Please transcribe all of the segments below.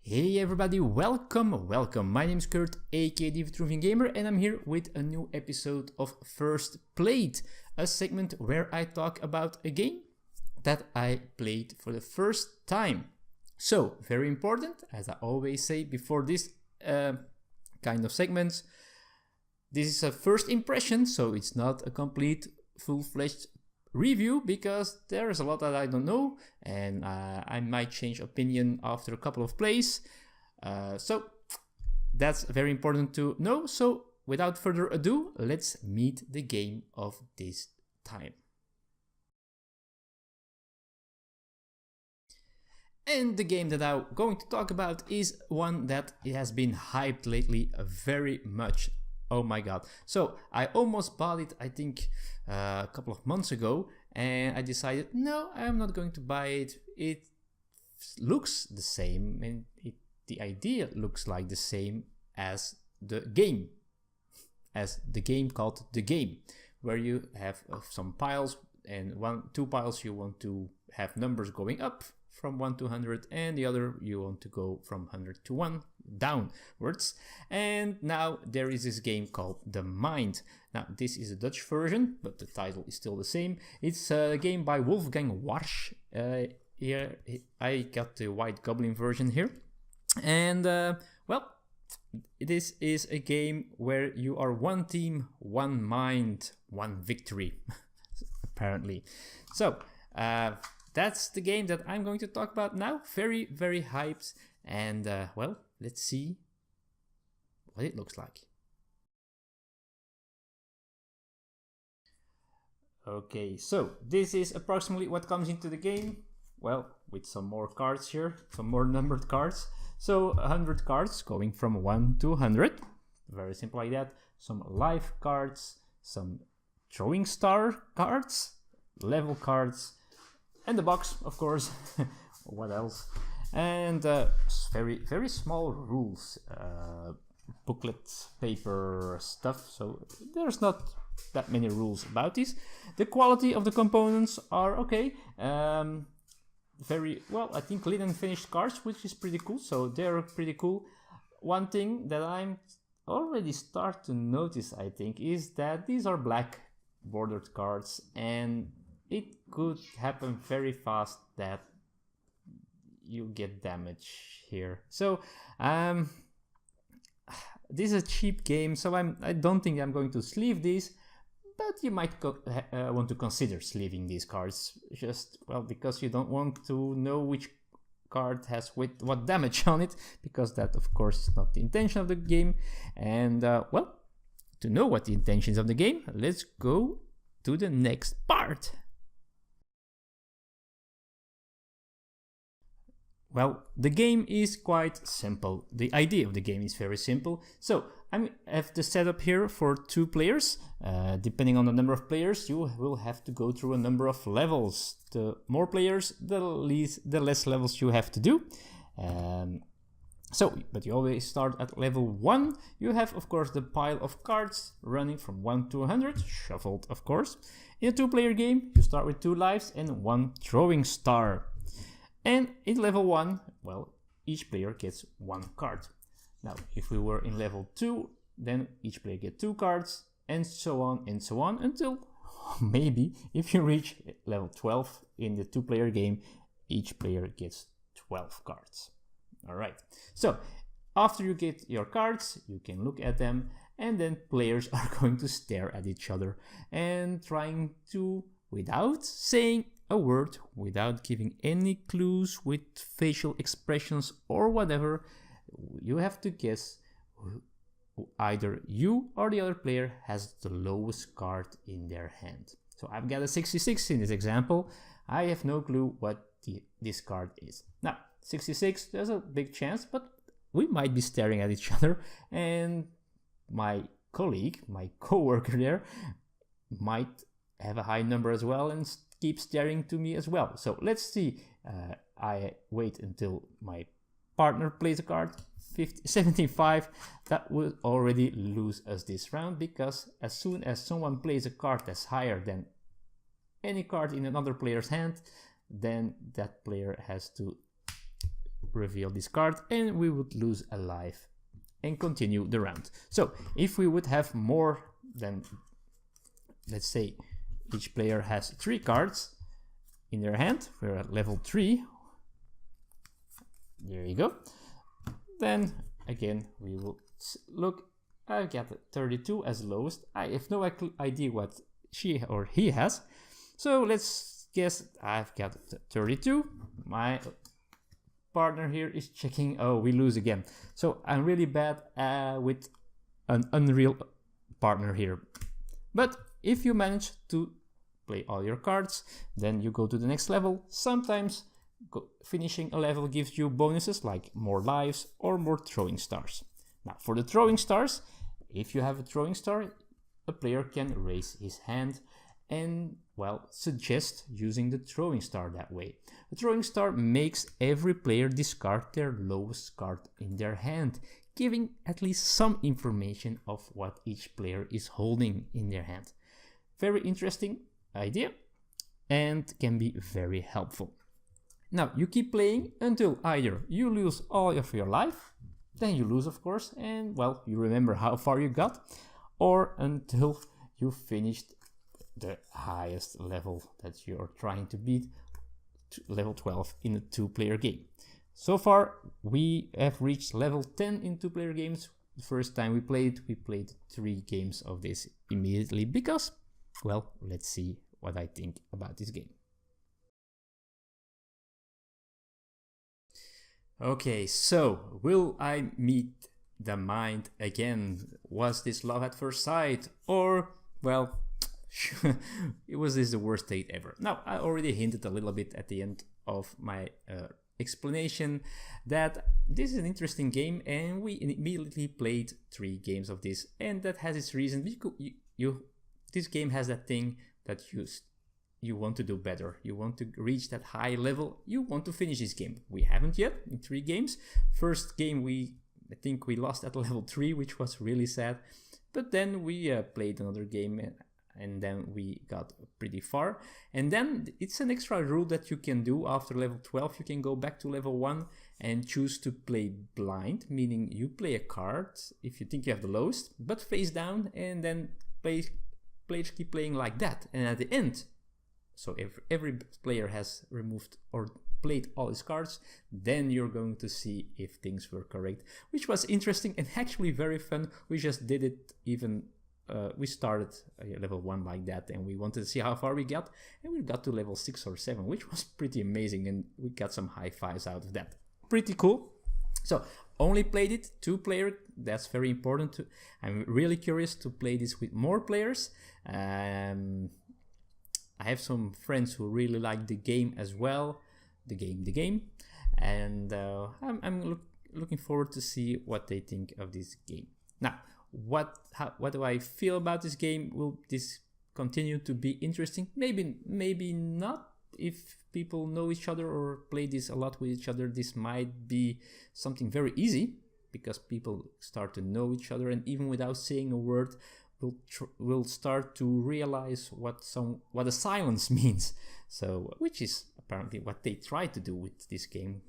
Hey everybody, welcome. My name is Kurt, aka the Vitruvian Gamer, and I'm here with a new episode of First PlaYte, a segment where I talk about a game that I played for the first time. So, very important, as I always say before this kind of segments, this is a first impression, so it's not a complete full-fledged review because there is a lot that I don't know and I might change opinion after a couple of plays. So that's very important to know. So without further ado, let's meet the game of this time. And the game that I'm going to talk about is one that has been hyped lately very much. Oh my god. So I almost bought it, I think a couple of months ago, and I decided no, I'm not going to buy it. It looks the same and the idea looks like the same as the game called The Game, where you have some piles, and two piles you want to have numbers going up from 1 to 100, and the other you want to go from 100 to 1 downwards. And now there is this game called The Mind. Now this is a Dutch version, but the title is still the same. It's a game by Wolfgang Warsch. Here I got the White Goblin version here, and well, this is a game where you are one team, one mind, one victory apparently. So that's the game that I'm going to talk about now. Very hyped, and well, let's see what it looks like. Okay, so this is approximately what comes into the game. Well, with some more cards here, some more numbered cards. So 100 cards going from 1 to 100. Very simple like that. Some life cards, some throwing star cards, level cards, and the box, of course. What else? And very small rules, booklet, paper stuff. So there's not that many rules about this. The quality of the components are okay. Very well, I think lit and finished cards, which is pretty cool. So they're pretty cool. One thing that I'm already start to notice, I think, is that these are black bordered cards, and it could happen very fast that you get damage here. So this is a cheap game, so I don't think I'm going to sleeve these, but you might want to consider sleeving these cards, just well because you don't want to know which card has what damage on it, because that of course is not the intention of the game. And well, to know what the intentions of the game, let's go to the next part. Well, the game is quite simple. The idea of the game is very simple. So I have the setup here for 2 players. Depending on the number of players, you will have to go through a number of levels. The more players, the less levels you have to do. But you always start at level 1. You have, of course, the pile of cards running from 1 to 100, shuffled, of course. In a 2-player game, you start with 2 lives and 1 throwing star. And in level 1, well, each player gets 1 card. Now, if we were in level 2, then each player gets 2 cards, and so on until maybe if you reach level 12 in the 2-player game, each player gets 12 cards. All right. So after you get your cards, you can look at them, and then players are going to stare at each other and trying to, without saying a word, without giving any clues with facial expressions or whatever, you have to guess either you or the other player has the lowest card in their hand. So I've got a 66 in this example. I have no clue what this card is. Now 66, there's a big chance, but we might be staring at each other, and my colleague, my co-worker there, might have a high number as well and keep staring to me as well. So let's see. I wait until my partner plays a card. 75. That will already lose us this round, because as soon as someone plays a card that's higher than any card in another player's hand, then that player has to reveal this card and we would lose a life and continue the round. So if we would have more than, let's say each player has 3 cards in their hand, we're at level 3, there you go, then again we will look. I've got 32 as lowest. I have no idea what she or he has, so let's guess I've got 32. My partner here is checking. Oh, we lose again. So I'm really bad with an unreal partner here. But if you manage to play all your cards, then you go to the next level. Sometimes finishing a level gives you bonuses like more lives or more throwing stars. Now for the throwing stars, if you have a throwing star, a player can raise his hand and, well, suggest using the throwing star that way. A throwing star makes every player discard their lowest card in their hand, giving at least some information of what each player is holding in their hand. Very interesting idea and can be very helpful. Now you keep playing until either you lose all of your life, then you lose of course, and well, you remember how far you got, or until you finished the highest level that you are trying to beat, level 12 in a 2-player game. So far we have reached level 10 in 2-player games. The first time we played 3 games of this immediately because, well, let's see what I think about this game. Okay, so will I meet the mind again? Was this love at first sight, or, well, was this the worst date ever? Now, I already hinted a little bit at the end of my explanation that this is an interesting game, and we immediately played 3 games of this, and that has its reason. This game has that thing that you want to do better, you want to reach that high level, you want to finish this game. We haven't yet in 3 games. First game I think we lost at level 3, which was really sad, but then we played another game and then we got pretty far. And then it's an extra rule that you can do after level 12. You can go back to level 1 and choose to play blind, meaning you play a card if you think you have the lowest, but face down, and then keep playing like that. And at the end, so if every player has removed or played all his cards, then you're going to see if things were correct, which was interesting and actually very fun. We just did it even, we started level 1 like that, and we wanted to see how far we got, and we got to level 6 or 7, which was pretty amazing, and we got some high fives out of that. Pretty cool. So only played it 2-player, that's very important. I'm really curious to play this with more players. I have some friends who really like the game as well, the game, and I'm looking forward to see what they think of this game. Now, what do I feel about this game? Will this continue to be interesting? Maybe not. If people know each other or play this a lot with each other, this might be something very easy because people start to know each other, and even without saying a word, will start to realize what a silence means. So, which is apparently what they try to do with this game.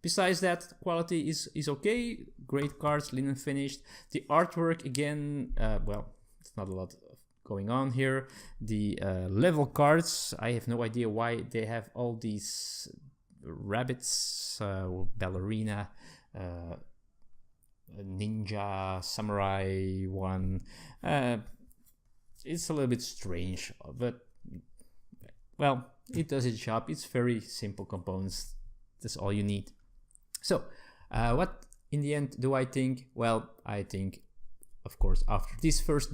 Besides that, quality is okay. Great cards, linen finished. The artwork again, well, it's not a lot going on here. The level cards, I have no idea why they have all these rabbits, ballerina, ninja, samurai one. It's a little bit strange, but well, it does its job. It's very simple components. That's all you need. So what in the end do I think? Well, I think, of course, after this first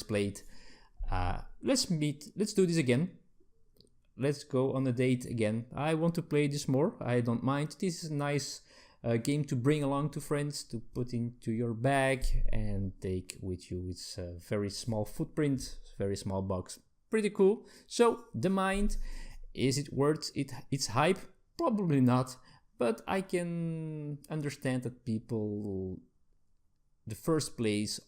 played, let's do this again. Let's go on a date again. I want to play this more. I don't mind. This is a nice game to bring along to friends, to put into your bag and take with you. It's a very small footprint, very small box. Pretty cool. So the mind, is it worth its hype? Probably not, but I can understand that people, the first plays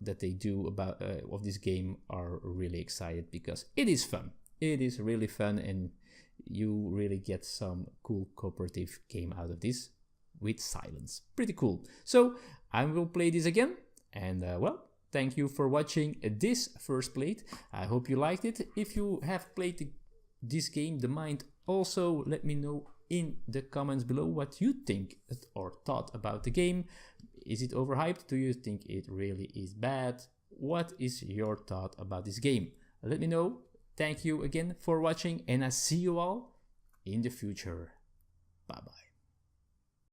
that they do about of this game are really excited because it is fun. It is really fun, and you really get some cool cooperative game out of this with silence. Pretty cool. So I will play this again, and well, thank you for watching this first PlaYte. I hope you liked it. If you have played this game, The Mind, also let me know in the comments below what you think or thought about the game. Is it overhyped? Do you think it really is bad? What is your thought about this game? Let me know. Thank you again for watching, and I see you all in the future. Bye bye.